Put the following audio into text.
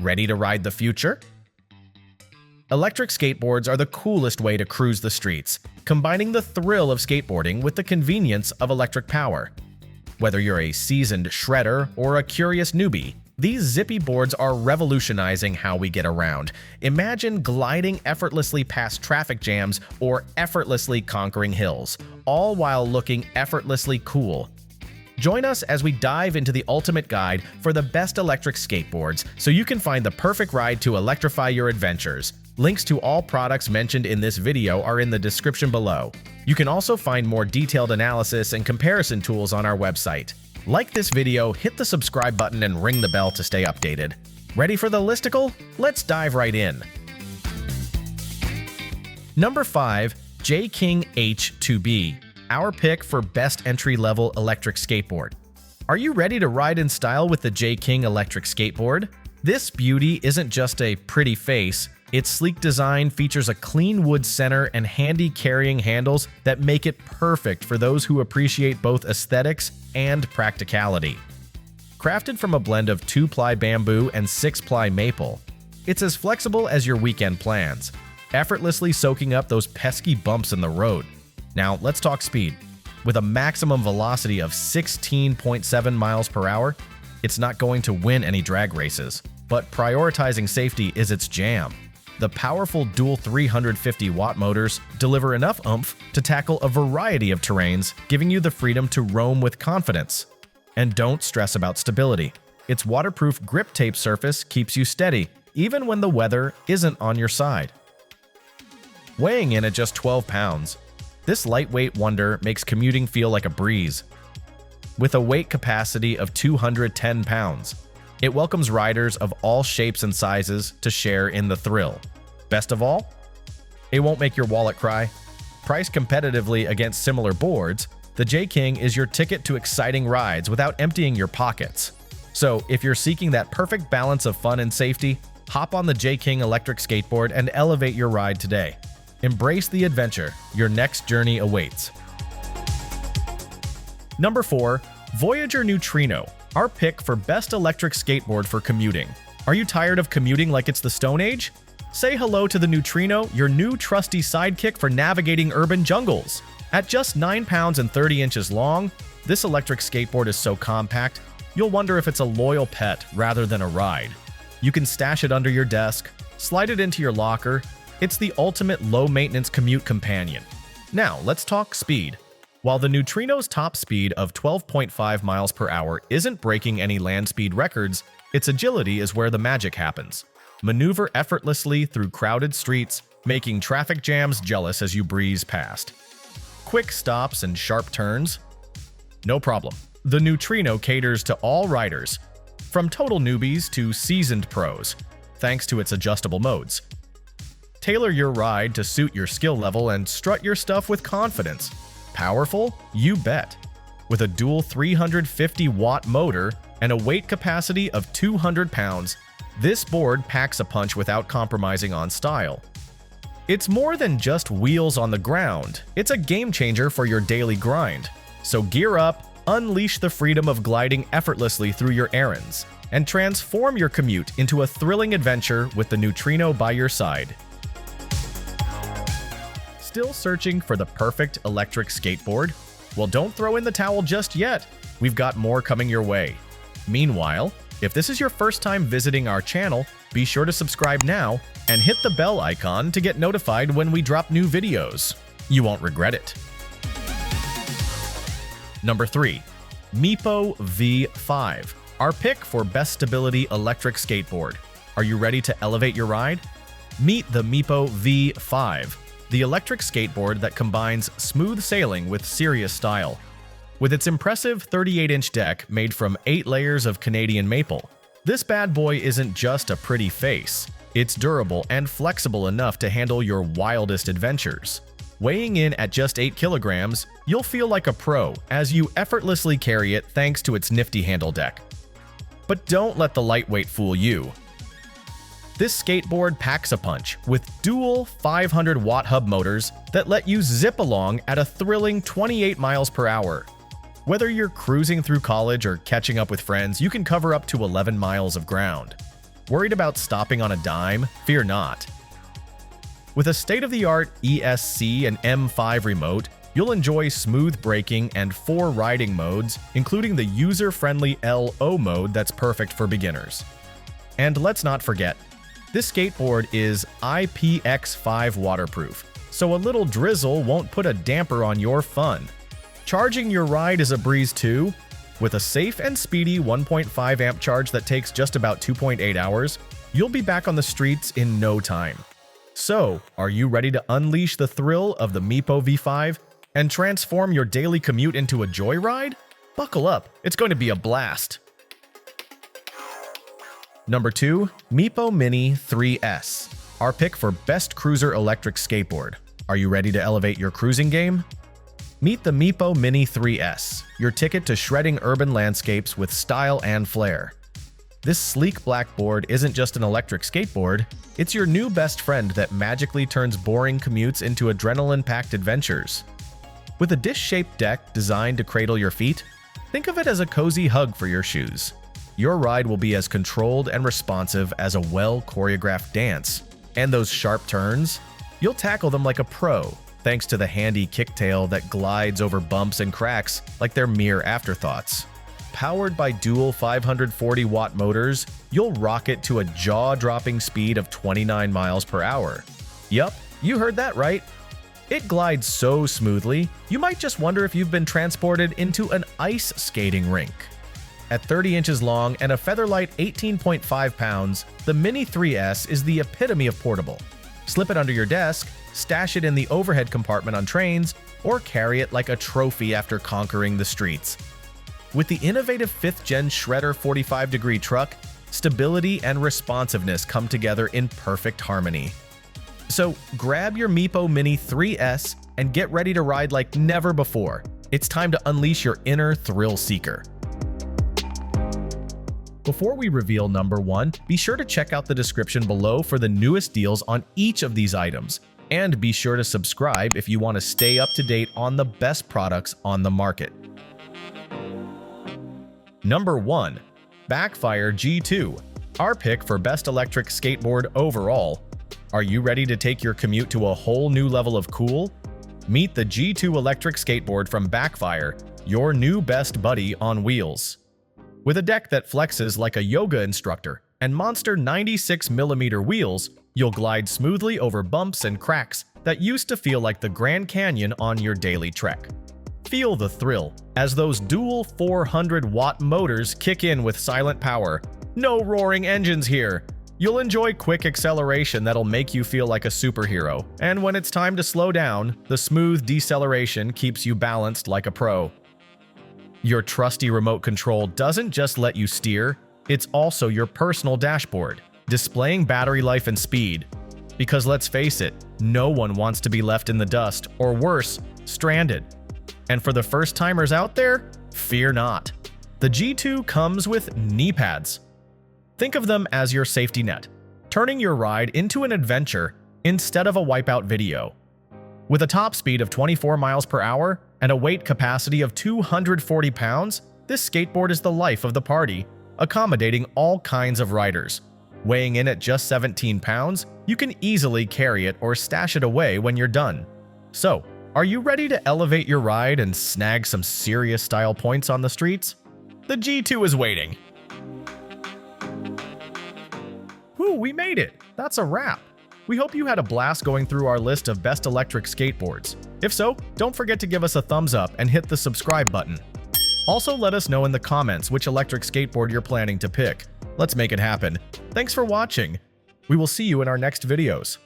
Ready to ride the future? Electric skateboards are the coolest way to cruise the streets, combining the thrill of skateboarding with the convenience of electric power. Whether you're a seasoned shredder or a curious newbie, these zippy boards are revolutionizing how we get around. Imagine gliding effortlessly past traffic jams or effortlessly conquering hills, all while looking effortlessly cool. Join us as we dive into the ultimate guide for the best electric skateboards so you can find the perfect ride to electrify your adventures. Links to all products mentioned in this video are in the description below. You can also find more detailed analysis and comparison tools on our website. Like this video, hit the subscribe button and ring the bell to stay updated. Ready for the listicle? Let's dive right in. Number 5. JKing H2B. Our pick for best entry-level electric skateboard. Are you ready to ride in style with the JKing electric skateboard? This beauty isn't just a pretty face. Its sleek design features a clean wood center and handy carrying handles that make it perfect for those who appreciate both aesthetics and practicality. Crafted from a blend of 2-ply bamboo and 6-ply maple, it's as flexible as your weekend plans, effortlessly soaking up those pesky bumps in the road. Now, let's talk speed. With a maximum velocity of 16.7 miles per hour, it's not going to win any drag races, but prioritizing safety is its jam. The powerful dual 350-watt motors deliver enough oomph to tackle a variety of terrains, giving you the freedom to roam with confidence. And don't stress about stability. Its waterproof grip tape surface keeps you steady, even when the weather isn't on your side. Weighing in at just 12 pounds, this lightweight wonder makes commuting feel like a breeze. With a weight capacity of 210 pounds, it welcomes riders of all shapes and sizes to share in the thrill. Best of all, it won't make your wallet cry. Priced competitively against similar boards, the JKing is your ticket to exciting rides without emptying your pockets. So if you're seeking that perfect balance of fun and safety, hop on the JKing electric skateboard and elevate your ride today. Embrace the adventure. Your next journey awaits. Number 4. Voyager Neutrino. Our pick for best electric skateboard for commuting. Are you tired of commuting like it's the Stone Age? Say hello to the Neutrino, your new trusty sidekick for navigating urban jungles. At just 9 pounds and 30 inches long, this electric skateboard is so compact, you'll wonder if it's a loyal pet rather than a ride. You can stash it under your desk, slide it into your locker. It's the ultimate low-maintenance commute companion. Now, let's talk speed. While the Neutrino's top speed of 12.5 miles per hour isn't breaking any land speed records, its agility is where the magic happens. Maneuver effortlessly through crowded streets, making traffic jams jealous as you breeze past. Quick stops and sharp turns? No problem. The Neutrino caters to all riders, from total newbies to seasoned pros, thanks to its adjustable modes. Tailor your ride to suit your skill level and strut your stuff with confidence. Powerful? You bet. With a dual 350-watt motor and a weight capacity of 200 pounds, this board packs a punch without compromising on style. It's more than just wheels on the ground. It's a game changer for your daily grind. So gear up, unleash the freedom of gliding effortlessly through your errands, and transform your commute into a thrilling adventure with the Neutrino by your side. Still searching for the perfect electric skateboard? Well, don't throw in the towel just yet. We've got more coming your way. Meanwhile, if this is your first time visiting our channel, be sure to subscribe now and hit the bell icon to get notified when we drop new videos. You won't regret it. Number 3. Meepo V5. Our pick for best stability electric skateboard. Are you ready to elevate your ride? Meet the Meepo V5. The electric skateboard that combines smooth sailing with serious style. With its impressive 38-inch deck made from 8 layers of Canadian maple, this bad boy isn't just a pretty face. It's durable and flexible enough to handle your wildest adventures. Weighing in at just 8 kilograms, you'll feel like a pro as you effortlessly carry it thanks to its nifty handle deck. But don't let the lightweight fool you. This skateboard packs a punch with dual 500-watt hub motors that let you zip along at a thrilling 28 miles per hour. Whether you're cruising through college or catching up with friends, you can cover up to 11 miles of ground. Worried about stopping on a dime? Fear not. With a state-of-the-art ESC and M5 remote, you'll enjoy smooth braking and 4 riding modes, including the user-friendly LO mode that's perfect for beginners. And let's not forget, this skateboard is IPX5 waterproof, so a little drizzle won't put a damper on your fun. Charging your ride is a breeze too. With a safe and speedy 1.5 amp charge that takes just about 2.8 hours, you'll be back on the streets in no time. So, are you ready to unleash the thrill of the Meepo V5 and transform your daily commute into a joyride? Buckle up, it's going to be a blast. Number 2, Meepo MINI3S, our pick for best cruiser electric skateboard. Are you ready to elevate your cruising game? Meet the Meepo MINI3S, your ticket to shredding urban landscapes with style and flair. This sleek black board isn't just an electric skateboard, it's your new best friend that magically turns boring commutes into adrenaline-packed adventures. With a dish-shaped deck designed to cradle your feet, think of it as a cozy hug for your shoes. Your ride will be as controlled and responsive as a well-choreographed dance. And those sharp turns? You'll tackle them like a pro, thanks to the handy kicktail that glides over bumps and cracks like they're mere afterthoughts. Powered by dual 540-watt motors, you'll rocket to a jaw-dropping speed of 29 miles per hour. Yup, you heard that right. It glides so smoothly, you might just wonder if you've been transported into an ice skating rink. At 30 inches long and a featherlight 18.5 pounds, the MINI3S is the epitome of portable. Slip it under your desk, stash it in the overhead compartment on trains, or carry it like a trophy after conquering the streets. With the innovative 5th-gen Shredder 45-degree truck, stability and responsiveness come together in perfect harmony. So grab your Meepo MINI3S and get ready to ride like never before. It's time to unleash your inner thrill seeker. Before we reveal number 1, be sure to check out the description below for the newest deals on each of these items. And be sure to subscribe if you want to stay up to date on the best products on the market. Number 1. Backfire G2, our pick for best electric skateboard overall. Are you ready to take your commute to a whole new level of cool? Meet the G2 electric skateboard from Backfire, your new best buddy on wheels. With a deck that flexes like a yoga instructor and monster 96mm wheels, you'll glide smoothly over bumps and cracks that used to feel like the Grand Canyon on your daily trek. Feel the thrill as those dual 400-watt motors kick in with silent power. No roaring engines here. You'll enjoy quick acceleration that'll make you feel like a superhero, and when it's time to slow down, the smooth deceleration keeps you balanced like a pro. Your trusty remote control doesn't just let you steer, it's also your personal dashboard, displaying battery life and speed. Because let's face it, no one wants to be left in the dust, or worse, stranded. And for the first-timers out there, fear not. The G2 comes with knee pads. Think of them as your safety net, turning your ride into an adventure instead of a wipeout video. With a top speed of 24 miles per hour and a weight capacity of 240 pounds, this skateboard is the life of the party, accommodating all kinds of riders. Weighing in at just 17 pounds, you can easily carry it or stash it away when you're done. So, are you ready to elevate your ride and snag some serious style points on the streets? The G2 is waiting. Whew, we made it! That's a wrap! We hope you had a blast going through our list of best electric skateboards. If so, don't forget to give us a thumbs up and hit the subscribe button. Also, let us know in the comments which electric skateboard you're planning to pick. Let's make it happen. Thanks for watching. We will see you in our next videos.